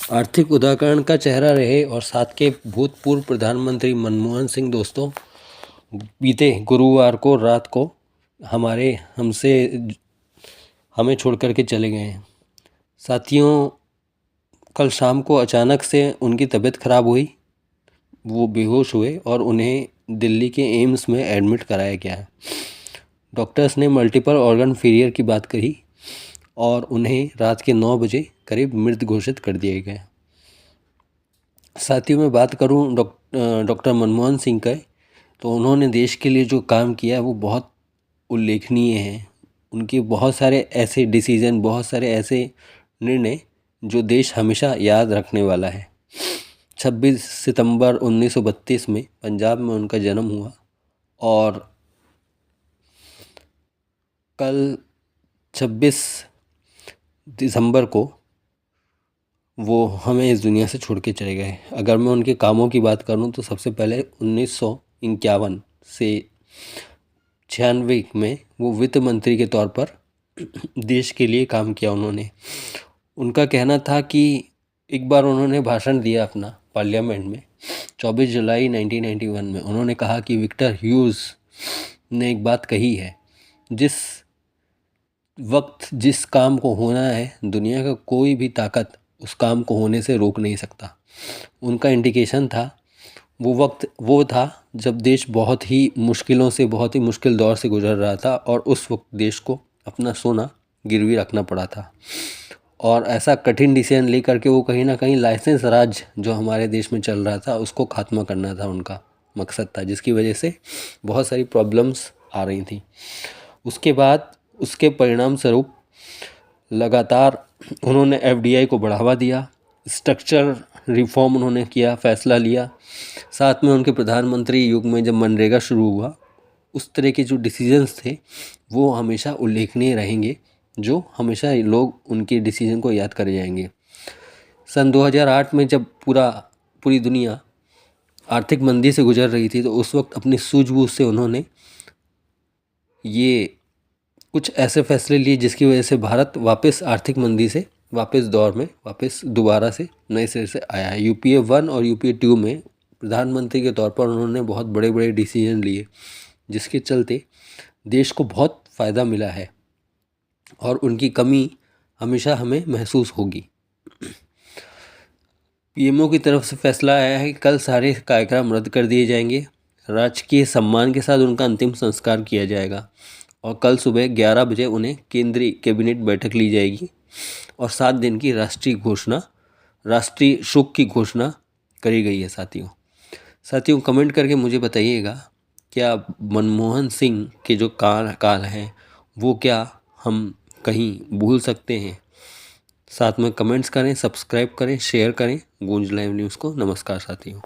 आर्थिक उदारीकरण का चेहरा रहे और साथ के भूतपूर्व प्रधानमंत्री मनमोहन सिंह दोस्तों बीते गुरुवार को रात को हमें छोड़ कर के चले गए हैं। साथियों, कल शाम को अचानक से उनकी तबीयत खराब हुई, वो बेहोश हुए और उन्हें दिल्ली के एम्स में एडमिट कराया गया। डॉक्टर्स ने मल्टीपल ऑर्गन फेलियर की बात कही और उन्हें रात के 9 बजे करीब मृत घोषित कर दिया गया। साथियों, मैं बात करूं डॉक्टर मनमोहन सिंह का, तो उन्होंने देश के लिए जो काम किया वो बहुत उल्लेखनीय है। उनके बहुत सारे ऐसे डिसीजन, बहुत सारे ऐसे निर्णय जो देश हमेशा याद रखने वाला है। 26 सितंबर 1932 में पंजाब में उनका जन्म हुआ और कल 26 दिसंबर को वो हमें इस दुनिया से छोड़ के चले गए। अगर मैं उनके कामों की बात करूं तो सबसे पहले 1951 से 96 में वो वित्त मंत्री के तौर पर देश के लिए काम किया उन्होंने। उनका कहना था कि एक बार उन्होंने भाषण दिया अपना पार्लियामेंट में 24 जुलाई 1991 में। उन्होंने कहा कि विक्टर ह्यूज ने एक बात कही है, जिस वक्त जिस काम को होना है दुनिया का कोई भी ताकत उस काम को होने से रोक नहीं सकता। उनका इंडिकेशन था, वो वक्त वो था जब देश बहुत ही मुश्किलों से, बहुत ही मुश्किल दौर से गुजर रहा था और उस वक्त देश को अपना सोना गिरवी रखना पड़ा था और ऐसा कठिन डिसीजन लेकर के वो कहीं ना कहीं लाइसेंस राज जो हमारे देश में चल रहा था उसको खात्मा करना था उनका मकसद था, जिसकी वजह से बहुत सारी प्रॉब्लम्स आ रही थी। उसके बाद उसके परिणाम स्वरूप लगातार उन्होंने एफडीआई को बढ़ावा दिया, स्ट्रक्चर रिफॉर्म उन्होंने किया, फैसला लिया। साथ में उनके प्रधानमंत्री युग में जब मनरेगा शुरू हुआ, उस तरह के जो डिसीजंस थे वो हमेशा उल्लेखनीय रहेंगे, जो हमेशा लोग उनके डिसीजन को याद करे जाएंगे। सन 2008 में जब पूरी दुनिया आर्थिक मंदी से गुजर रही थी, तो उस वक्त अपनी सूझबूझ से उन्होंने ये कुछ ऐसे फैसले लिए जिसकी वजह से भारत वापस आर्थिक मंदी से वापस दौर में वापस दोबारा से नए सिरे से आया है। यूपीए 1 और यूपीए 2 में प्रधानमंत्री के तौर पर उन्होंने बहुत बड़े बड़े डिसीजन लिए, जिसके चलते देश को बहुत फ़ायदा मिला है और उनकी कमी हमेशा हमें महसूस होगी। पीएमओ की तरफ से फैसला आया है कि कल सारे कार्यक्रम रद्द कर दिए जाएंगे, राजकीय सम्मान के साथ उनका अंतिम संस्कार किया जाएगा और कल सुबह 11 बजे उन्हें केंद्रीय कैबिनेट बैठक ली जाएगी और 7 दिन की राष्ट्रीय शोक की घोषणा करी गई है। साथियों, कमेंट करके मुझे बताइएगा, क्या मनमोहन सिंह के जो काल हैं वो क्या हम कहीं भूल सकते हैं? साथ में कमेंट्स करें, सब्सक्राइब करें, शेयर करें गूंज लाइव न्यूज़ को। नमस्कार साथियों।